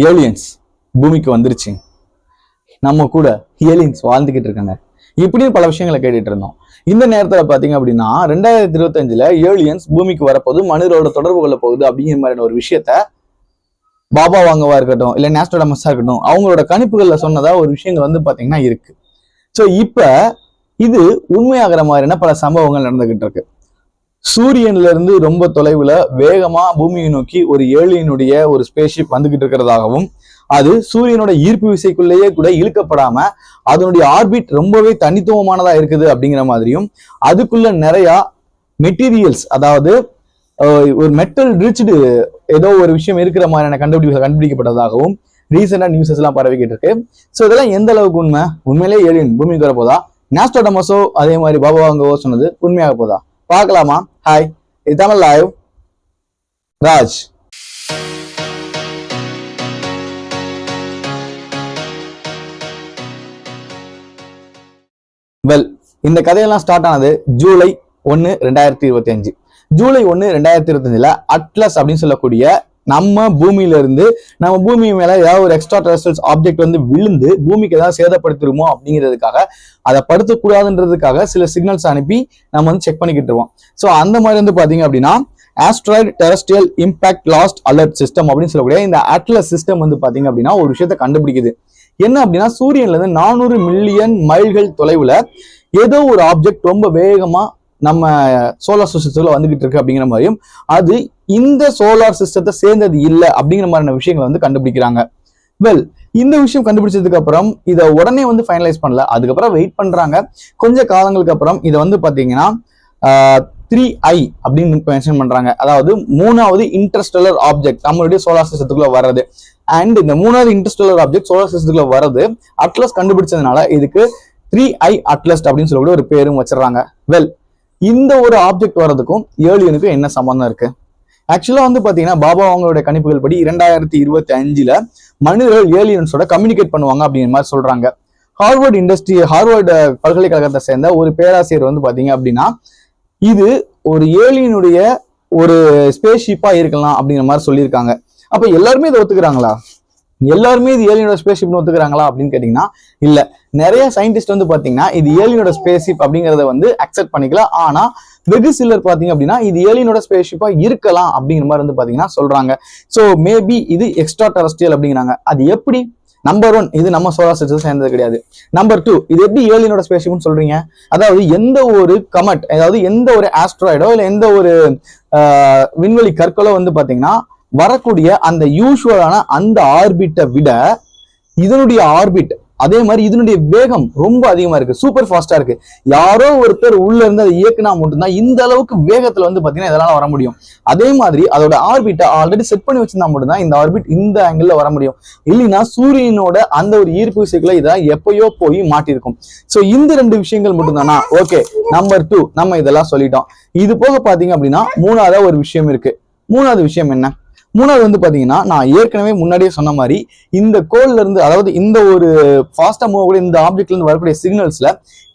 Aliens பூமிக்கு வந்துருச்சு, நம்ம கூட ஏலியன்ஸ் வாழ்ந்துகிட்டு இருக்காங்க, இப்படின்னு பல விஷயங்களை கேட்டுட்டு இருந்தோம். இந்த நேரத்துல பாத்தீங்க அப்படின்னா 2025 ஏலியன்ஸ் பூமிக்கு வரப்போகுது, மனிதரோட தொடர்பு கொள்ள போகுது அப்படிங்கிற மாதிரியான ஒரு விஷயத்த பாபா வாங்கவா இருக்கட்டும் இல்ல நாஸ்ட்ராடமஸா இருக்கட்டும் அவங்களோட கணிப்புகள்ல சொன்னதா ஒரு விஷயங்கள் வந்து பாத்தீங்கன்னா இருக்கு. ஸோ இப்ப இது உண்மையாகிற மாதிரியான பல சம்பவங்கள் நடந்துகிட்டு இருக்கு. சூரியன்ல இருந்து ரொம்ப தொலைவுல வேகமா பூமியை நோக்கி ஒரு ஏலியனுடைய ஒரு ஸ்பேஸ்ஷிப் வந்துகிட்டு இருக்கிறதாகவும், அது சூரியனோட ஈர்ப்பு விசைக்குள்ளேயே கூட இழுக்கப்படாம அதனுடைய ஆர்பிட் ரொம்பவே தனித்துவமானதா இருக்குது அப்படிங்கிற மாதிரியும், அதுக்குள்ள நிறைய மெட்டீரியல்ஸ், அதாவது ஒரு மெட்டல் ரிச்டு ஏதோ ஒரு விஷயம் இருக்கிற மாதிரியான கண்டுபிடிக்கப்பட்டதாகவும் ரீசெண்டா நியூஸஸ் எல்லாம் பரவிக்கிட்டு இருக்கு. ஸோ இதெல்லாம் எந்த அளவுக்கு உண்மை? உண்மையிலேயே ஏலியன் பூமிக்கு வரப்போதா? நாஸ்ட்ராடமஸோ அதே மாதிரி பாபா வாங்கவோ சொன்னது உண்மையாக போதா? பார்க்கலாமா? ஹாய், இது தமிழ் லைவ், ராஜ். வெல், இந்த கதையெல்லாம் ஸ்டார்ட் ஆனது ஜூலை 1, 2025. ஜூலை 1, 2025 அட்லஸ் அப்படின்னு சொல்லக்கூடிய நம்ம பூமியில இருந்து நம்ம பூமி மேல ஏதாவது ஒரு எக்ஸ்ட்ரா டெரஸ்ட்ரியல் ஆப்ஜெக்ட் வந்து விழுந்து பூமிக்கு ஏதாவது சேதப்படுத்திருமோ அப்படிங்கிறதுக்காக, அதை படுத்தக்கூடாதுன்றதுக்காக சில சிக்னல்ஸ் அனுப்பி நம்ம வந்து செக் பண்ணிக்கிட்டு இருக்கோம். ஸோ அந்த மாதிரி வந்து பாத்தீங்க அப்படின்னா asteroid terrestrial impact last alert system அப்படின்னு சொல்லக்கூடிய இந்த அட்லஸ் சிஸ்டம் வந்து பாத்தீங்க அப்படின்னா ஒரு விஷயத்த கண்டுபிடிக்குது. என்ன அப்படின்னா, சூரியன்ல இருந்து 400 மில்லியன் மைல்கள் தொலைவுல ஏதோ ஒரு ஆப்ஜெக்ட் ரொம்ப வேகமா நம்ம சோலார் சிஸ்டத்துல வந்துகிட்டு இருக்கு அப்படிங்கிற மாதிரியும், அது இந்த சோலார் சிஸ்டத்தை சேர்ந்தது இல்லை அப்படிங்கிற மாதிரியான விஷயங்களை வந்து கண்டுபிடிக்கிறாங்க. வெல், இந்த விஷயம் கண்டுபிடிச்சதுக்கு அப்புறம் இதை உடனே வந்து ஃபைனலைஸ் பண்ணல, அதுக்கப்புறம் வெயிட் பண்றாங்க. கொஞ்ச காலங்களுக்கு அப்புறம் இதை வந்து பாத்தீங்கன்னா 3I அப்படின்னு மென்ஷன் பண்றாங்க. அதாவது 3வது இன்டர்ஸ்டெல்லர் ஆப்ஜெக்ட் நம்மளுடைய சோலார் சிஸ்டத்துக்குள்ள வர்றது. அண்ட் இந்த 3வது இன்டர்ஸ்டெல்லர் ஆப்ஜெக்ட் சோலார் சிஸ்டத்துக்குள்ள வர்றது அட்லஸ் கண்டுபிடிச்சதுனால இதுக்கு 3I அட்லஸ் அப்படின்னு சொல்லக்கூடிய ஒரு பேரும் வச்சிடறாங்க. வெல், இந்த ஒரு ஆப்ஜெக்ட் வர்றதுக்கும் ஏலியனுக்கும் என்ன சம்பந்தம் இருக்கு? ஆக்சுவலா வந்து பாத்தீங்கன்னா பாபா அவங்களோட கணிப்புகள் படி 2025 மனிதர்கள் ஏலியன்ஸோட கம்யூனிகேட் பண்ணுவாங்க அப்படிங்கிற மாதிரி சொல்றாங்க. ஹார்வர்டு பல்கலைக்கழகத்தை சேர்ந்த ஒரு பேராசிரியர் வந்து பாத்தீங்க அப்படின்னா இது ஒரு ஏலியனுடைய ஒரு ஸ்பேஸ்ஷிப்பா இருக்கலாம் அப்படிங்கிற மாதிரி சொல்லியிருக்காங்க. அப்ப எல்லாருமே இதை ஒத்துக்கிறாங்களா? எல்லாருமே இது ஏலியனோட ஸ்பேஸ்ஷிப்னு ஒத்துக்கிறாங்களா அப்படின்னு கேட்டீங்கன்னா இல்ல. நிறைய சயின்டிஸ்ட் வந்து பாத்தீங்கன்னா இது ஏலியனோட ஸ்பேஸ்ஷிப் அப்படிங்கறத வந்து அக்செப்ட் பண்ணிக்கலாம். ஆனா வெகு சிலர் பாத்தீங்க அப்படின்னா இது ஏலியனோட ஸ்பேஸ்ஷிப்பா இருக்கலாம் அப்படிங்கிற மாதிரி வந்து பாத்தீங்கன்னா சொல்றாங்க. சோ மேபி இது எக்ஸ்ட்ரா டெரஸ்ட்ரியல் அப்படிங்கிறாங்க. அது எப்படி? நம்பர் 1, இது நம்ம சோலார் சிஸ்டம் சேர்ந்தது கிடையாது. நம்பர் 2, இது எப்படி ஏலியனோட ஸ்பேஸ்ஷிப்னு சொல்றீங்க? அதாவது எந்த ஒரு கமெட், அதாவது எந்த ஒரு ஆஸ்ட்ராய்டோ இல்ல எந்த ஒரு விண்வெளி கற்களோ வந்து பாத்தீங்கன்னா வரக்கூடிய அந்த யூசுவலான அந்த ஆர்பிட்டை விட இதனுடைய ஆர்பிட், அதே மாதிரி இதனுடைய வேகம் ரொம்ப அதிகமா இருக்கு, சூப்பர் ஃபாஸ்டா இருக்கு. யாரோ ஒருத்தர் உள்ள இருந்து அதை இயக்குனா மட்டும்தான் இந்த அளவுக்கு வேகத்துல வந்து பாத்தீங்கன்னா இதெல்லாம் வர முடியும். அதே மாதிரி அதோட ஆர்பிட்டை ஆல்ரெடி செட் பண்ணி வச்சிருந்தா மட்டும்தான் இந்த ஆர்பிட் இந்த ஆங்கிள் வர முடியும். இல்லைன்னா சூரியனோட அந்த ஒரு ஈர்ப்பு விசைக்குள்ள இதெல்லாம் எப்பயோ போய் மாட்டிருக்கும். சோ இந்த 2 விஷயங்கள் மட்டும்தானா? ஓகே, நம்பர் 2 நம்ம இதெல்லாம் சொல்லிட்டோம். இது போக பாத்தீங்க அப்படின்னா 3வது ஒரு விஷயம் இருக்கு. 3வது விஷயம் என்ன? 3வது வந்து பாத்தீங்கன்னா நான் ஏற்கனவே முன்னாடியே சொன்ன மாதிரி இந்த கோல்ல இருந்து, அதாவது இந்த ஒரு ஃபாஸ்டா மூவ் கூட இந்த ஆப்ஜெக்ட்ல இருந்து வரக்கூடிய சிக்னல்ஸ்ல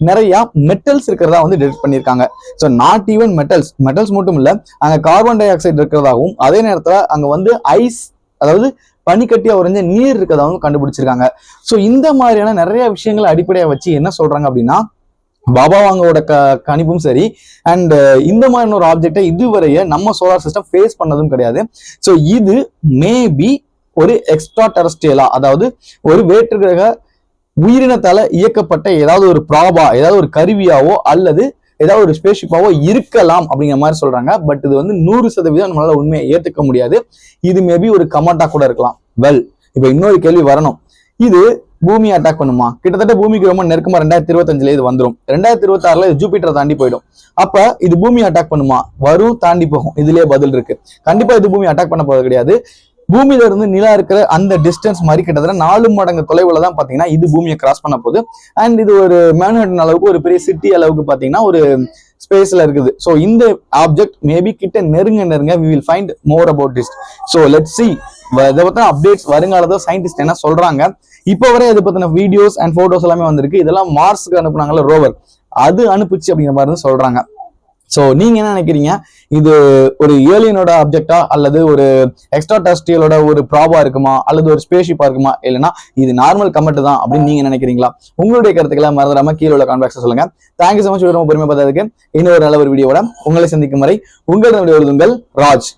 நிறைய மெட்டல்ஸ் இருக்கிறதா வந்து டிடெக்ட் பண்ணியிருக்காங்க. ஸோ நாட் ஈவன் மெட்டல்ஸ் மட்டும் இல்ல, அங்க கார்பன் டை ஆக்சைடு இருக்கிறதாகவும் அதே நேரத்துல அங்க வந்து ஐஸ், அதாவது பனிக்கட்டியா உறைஞ்ச நீர் இருக்கிறதாகவும் கண்டுபிடிச்சிருக்காங்க. ஸோ இந்த மாதிரியான நிறைய விஷயங்களை அடிப்படையா வச்சு என்ன சொல்றாங்க அப்படின்னா பாபா வாங்கோட கணிப்பும் சரி, அண்ட் இந்த மாதிரி ஒரு ஆப்ஜெக்டை இதுவரைய நம்ம சோலார் சிஸ்டம் ஃபேஸ் பண்ணதும் கிடையாது. ஸோ இது மேபி ஒரு எக்ஸ்ட்ரா டெரஸ்ட்ரியலா, அதாவது ஒரு வேற்று கிரக உயிரினத்தால இயக்கப்பட்ட ஏதாவது ஒரு ப்ராபா, ஏதாவது ஒரு கருவியாவோ அல்லது ஏதாவது ஒரு ஸ்பேஸ்ஷிப்பாவோ இருக்கலாம் அப்படிங்கிற மாதிரி சொல்றாங்க. பட் இது வந்து 100% நம்மளால உண்மையை ஏத்துக்க முடியாது. இது மேபி ஒரு கமெண்டா கூட இருக்கலாம். வெல், இப்ப இன்னொரு கேள்வி வரணும். இது பூமி அட்டாக் பண்ணுமா? கிட்டத்தட்ட பூமிக்கு ரொம்ப நெருக்கமா 2025 இது வந்துடும். 2026 இது ஜூபிட்டரை தாண்டி போயிடும். அப்ப இது பூமி அட்டாக் பண்ணுமா? வரும், தாண்டி போகும். இதுலயே பதில் இருக்கு. கண்டிப்பா இது பூமி அட்டாக் பண்ண போறது கிடையாது. பூமியில இருந்து நிலா இருக்கிற அந்த டிஸ்டன்ஸ் மாதிரி கிட்டத்தட்ட 4 மடங்கு தொலைவுல தான் பாத்தீங்கன்னா இது பூமியை கிராஸ் பண்ண போகுது. அண்ட் இது ஒரு மேன்ஹட்டன் அளவுக்கு, ஒரு பெரிய சிட்டி அளவுக்கு பாத்தீங்கன்னா ஒரு ஸ்பேஸ்ல இருக்குது. ஸோ இந்த ஆப்ஜெக்ட் மேபி கிட்ட நெருங்க we will find more about this. So let's see. இதை பத்தின அப்டேட்ஸ் வருங்காலத்துல சயின்டிஸ்ட் என்ன சொல்றாங்க. இப்போ வரை இதை பத்தின வீடியோஸ் அண்ட் போட்டோஸ் எல்லாமே வந்திருக்கு. இதெல்லாம் மார்ஸ்க்கு அனுப்புனாங்கல்ல ரோவர், அது அனுப்பிச்சு அப்படிங்கிற மாதிரி சொல்றாங்க. ஸோ நீங்க என்ன நினைக்கிறீங்க? இது ஒரு ஏலியனோட ஆப்ஜெக்டா அல்லது ஒரு எக்ஸ்ட்ரா டெரஸ்ட்ரியலோட ஒரு ப்ராபா இருக்குமா அல்லது ஒரு ஸ்பேஸ்ஷிப்பா இருக்குமா, இல்லைன்னா இது நார்மல் கமெண்ட் தான் அப்படின்னு நீங்க நினைக்கிறீங்களா? உங்களுடைய கருத்துக்களை மறந்துடாம கீழே உள்ள கான்பாக்ஸ் சொல்லுங்க. தேங்க்யூ so much ரொம்ப பொறுமை பார்த்ததுக்கு. இன்னொரு நல்ல ஒரு வீடியோவோட உங்களை சந்திக்கும் வரை உங்களிடம் உங்கள் ராஜ்.